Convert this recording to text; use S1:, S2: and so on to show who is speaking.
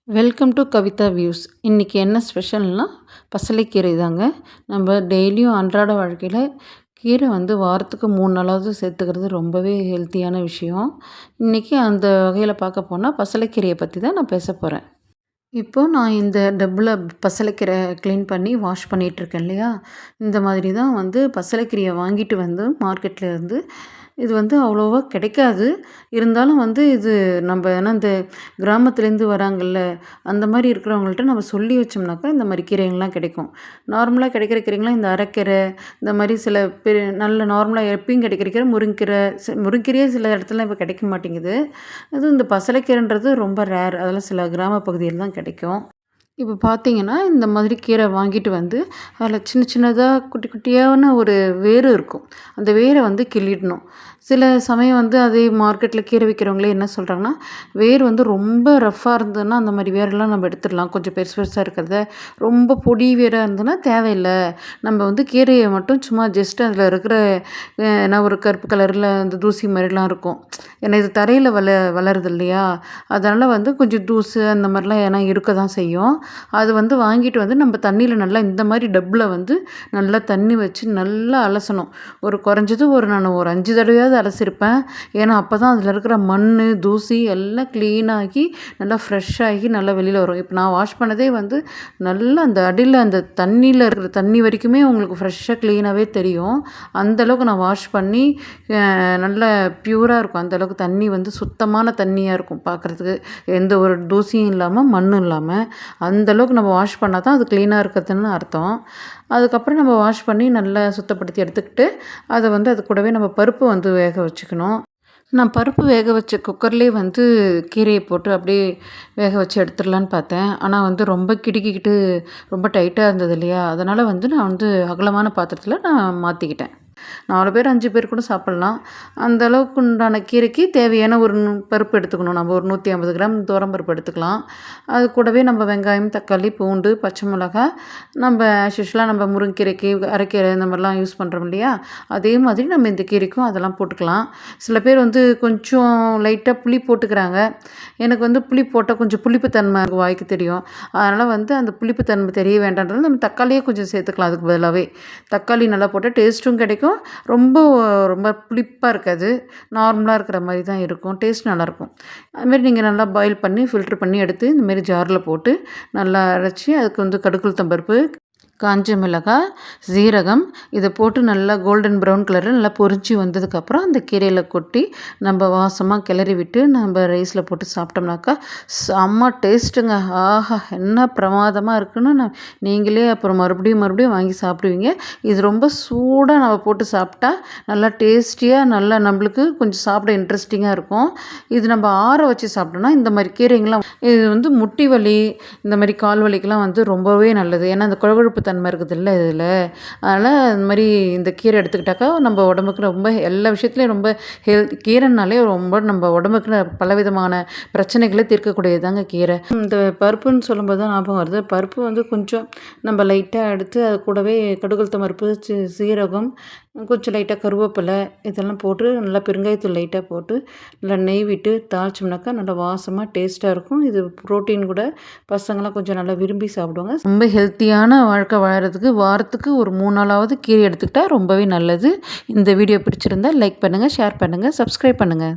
S1: Welcome to Kavitha views. இன்றைக்கி என்ன ஸ்பெஷல்னால் பசலைக்கீரை தாங்க. நம்ம டெய்லியும் அன்றாட வாழ்க்கையில் கீரை வாரத்துக்கு 3 நாளாவது சேர்த்துக்கிறது ரொம்பவே ஹெல்த்தியான விஷயம். இன்றைக்கி அந்த வகையில் பார்க்க போனால் பசலைக்கீரையை பற்றி தான் நான் பேச போகிறேன். இப்போது நான் இந்த டப்பில் பசலைக்கீரை க்ளீன் பண்ணி வாஷ் பண்ணிகிட்ருக்கேன் இல்லையா, இந்த மாதிரி தான் பசலைக்கீரையை வாங்கிட்டு மார்க்கெட்டில் இருந்து இது அவ்வளோவா கிடைக்காது. இருந்தாலும் இது நம்ம ஏன்னா இந்த கிராமத்துலேருந்து வராங்கள்ல, அந்த மாதிரி இருக்கிறவங்கள்ட்ட நம்ம சொல்லி வச்சோம்னாக்கா இந்த மாதிரி கீரைகள்லாம் கிடைக்கும். நார்மலாக கிடைக்கிற கீரைங்களாம் இந்த அரைக்கீரை, இந்த மாதிரி சில நல்ல நார்மலாக எப்பயும் கிடைக்கிற கீரை முருங்கீரை. முருங்கீரையே சில இடத்துல இப்போ கிடைக்க மாட்டேங்குது. அதுவும் இந்த பசலைக்கீரைன்றது ரொம்ப ரேர். அதெல்லாம் சில கிராம பகுதியில் தான் கிடைக்கும். இப்போ பார்த்தீங்கன்னா, இந்த மாதிரி கீரை வாங்கிட்டு அதில் சின்ன சின்னதாக குட்டி குட்டியான ஒரு வேர் இருக்கும். அந்த வேரை கிள்ளிடணும். சில சமயம் அதே மார்க்கெட்டில் கீரை விற்கிறவங்களே என்ன சொல்கிறாங்கன்னா, வேர் ரொம்ப ரஃப்பாக இருந்ததுன்னா அந்த மாதிரி வேரெல்லாம் நம்ம எடுத்துடலாம். கொஞ்சம் பெருசு பெருசாக இருக்கிறத. ரொம்ப பொடி வேராக இருந்ததுன்னா தேவையில்லை. நம்ம கீரையை மட்டும் சும்மா ஜஸ்ட் அதில் இருக்கிற நான் ஒரு கருப்பு கலரில் அந்த தூசி மாதிரிலாம் இருக்கும். ஏன்னா இது தரையில் வளருது இல்லையா, அதனால் கொஞ்சம் தூசு அந்த மாதிரிலாம் ஏன்னா இருக்க தான் செய்யும். அது வாங்கிட்டு நம்ம தண்ணியில் நல்லா இந்த மாதிரி டப்பில் நல்லா தண்ணி வச்சு நல்லா அலசணும். குறைஞ்சது நான் ஒரு 5 தடவையாவது அலசிருப்பேன். ஏன்னா அப்போ தான் அதில் இருக்கிற மண் தூசி எல்லாம் க்ளீனாகி நல்லா ஃப்ரெஷ்ஷாகி நல்லா வெளியில் வரும். இப்போ நான் வாஷ் பண்ணதே நல்லா அந்த அடியில் அந்த தண்ணியில் இருக்கிற தண்ணி வரைக்குமே உங்களுக்கு ஃப்ரெஷ்ஷாக க்ளீனாகவே தெரியும். அந்தளவுக்கு நான் வாஷ் பண்ணி நல்லா ப்யூராக இருக்கும். அந்தளவுக்கு தண்ணி சுத்தமான தண்ணியாக இருக்கும் பார்க்குறதுக்கு. எந்த ஒரு தூசியும் இல்லாமல் மண்ணும் இல்லாமல் அந்தளவுக்கு நம்ம வாஷ் பண்ணால் தான் அது க்ளீனாக இருக்கிறதுன்னு அர்த்தம். அதுக்கப்புறம் நம்ம வாஷ் பண்ணி நல்லா சுத்தப்படுத்தி எடுத்துக்கிட்டு அதை அது கூடவே நம்ம பருப்பு வேக வச்சுக்கணும். நான் பருப்பு வேக வச்ச குக்கர்லேயே கீரையை போட்டு அப்படியே வேக வச்சு எடுத்துடலான்னு பார்த்தேன். ஆனால் ரொம்ப கிடுக்கிக்கிட்டு ரொம்ப டைட்டாக இருந்தது இல்லையா, அதனால் நான் அகலமான பாத்திரத்தில் நான் மாற்றிக்கிட்டேன். 4 பேர் 5 பேர் கூட சாப்பிட்லாம். அந்த அளவுக்கு உண்டான கீரைக்கு தேவையான ஒரு பருப்பு எடுத்துக்கணும். நம்ம ஒரு 150 கிராம் துவரம்பருப்பு எடுத்துக்கலாம். அது கூடவே நம்ம வெங்காயம், தக்காளி, பூண்டு, பச்சை மிளகாய், நம்ம யூஷுவலாக நம்ம முருங்கீரைக்கு அரைக்கீரை இந்த மாதிரிலாம் யூஸ் பண்ணுறோம் இல்லையா, அதே மாதிரி நம்ம இந்த கீரைக்கும் அதெல்லாம் போட்டுக்கலாம். சில பேர் கொஞ்சம் லைட்டாக புளி போட்டுக்கிறாங்க. எனக்கு புளி போட்டால் கொஞ்சம் புளிப்புத்தன்மை வாய்க்கு தெரியும். அதனால் அந்த புளிப்புத்தன்மை தெரிய வேண்டான்றது நம்ம தக்காளியே கொஞ்சம் சேர்த்துக்கலாம். அதுக்கு பதிலாகவே தக்காளி நல்லா போட்டால் டேஸ்ட்டும் கிடைக்கும். ரொம்ப ரொம்ப புளிப்பாக இருக்காது. நார்மலாக இருக்கிற மாதிரி தான் இருக்கும். டேஸ்ட் நல்லாயிருக்கும். அதுமாரி நீங்கள் நல்லா பாயில் பண்ணி ஃபில்ட்ரு பண்ணி எடுத்து இந்தமாரி ஜாரில் போட்டு நல்லா அரைச்சி அதுக்கு கடுகு உளுத்தம் பருப்பு, காஞ்ச மிளகாய், சீரகம் இதை போட்டு நல்லா கோல்டன் ப்ரௌன் கலரில் நல்லா பொரிச்சு வந்ததுக்கப்புறம் அந்த கீரையில் கொட்டி நம்ம வாசமாக கிளறி விட்டு நம்ம ரைஸில் போட்டு சாப்பிட்டோம்னாக்கா செம்ம டேஸ்ட்டுங்க. ஆஹா, என்ன பிரமாதமாக இருக்குன்னு நீங்களே அப்புறம் மறுபடியும் வாங்கி சாப்பிடுவீங்க. இது ரொம்ப சூடாக நம்ம போட்டு சாப்பிட்டா நல்லா டேஸ்டியாக நல்லா நம்மளுக்கு கொஞ்சம் சாப்பிட இன்ட்ரெஸ்டிங்காக இருக்கும். இது நம்ம ஆற வச்சு சாப்பிட்டோம்னா இந்த மாதிரி கீரைங்கெலாம் இது முட்டி வலி இந்த மாதிரி கால் வலிக்கெலாம் ரொம்பவே நல்லது. ஏன்னா அந்த குழகுழப்பு தன்மை இருக்குதுல்ல இதில். அதனால் இந்த மாதிரி இந்த கீரை எடுத்துக்கிட்டாக்கா நம்ம உடம்புக்கு ரொம்ப எல்லா விஷயத்துலையும் ரொம்ப கீரைனாலே ரொம்ப நம்ம உடம்புக்கு பலவிதமான பிரச்சனைகளை தீர்க்கக்கூடியதாங்க கீரை. இந்த பருப்புன்னு சொல்லும்போது தான் ஞாபகம் வருது. பருப்பு கொஞ்சம் நம்ம லைட்டாக எடுத்து அது கூடவே கடுகுளுத்தம் பருப்பு, சீரகம், கொஞ்சம் லைட்டாக கருவேப்பிலை இதெல்லாம் போட்டு நல்லா பெருங்காயத்தூள் லைட்டாக போட்டு நல்லா நெய் விட்டு தாளிச்சோம்னாக்கா நல்லா வாசமாக டேஸ்ட்டாக இருக்கும். இது ப்ரோட்டீன் கூட பசங்களாம் கொஞ்சம் நல்லா விரும்பி சாப்பிடுவாங்க. ரொம்ப ஹெல்த்தியான வாழ்க்கை வாழறதுக்கு வாரத்துக்கு ஒரு 3 நாளாவது கீரை எடுத்துக்கிட்டால் ரொம்பவே நல்லது. இந்த வீடியோ பிடிச்சிருந்தால் லைக் பண்ணுங்கள், ஷேர் பண்ணுங்கள், சப்ஸ்கிரைப் பண்ணுங்கள்.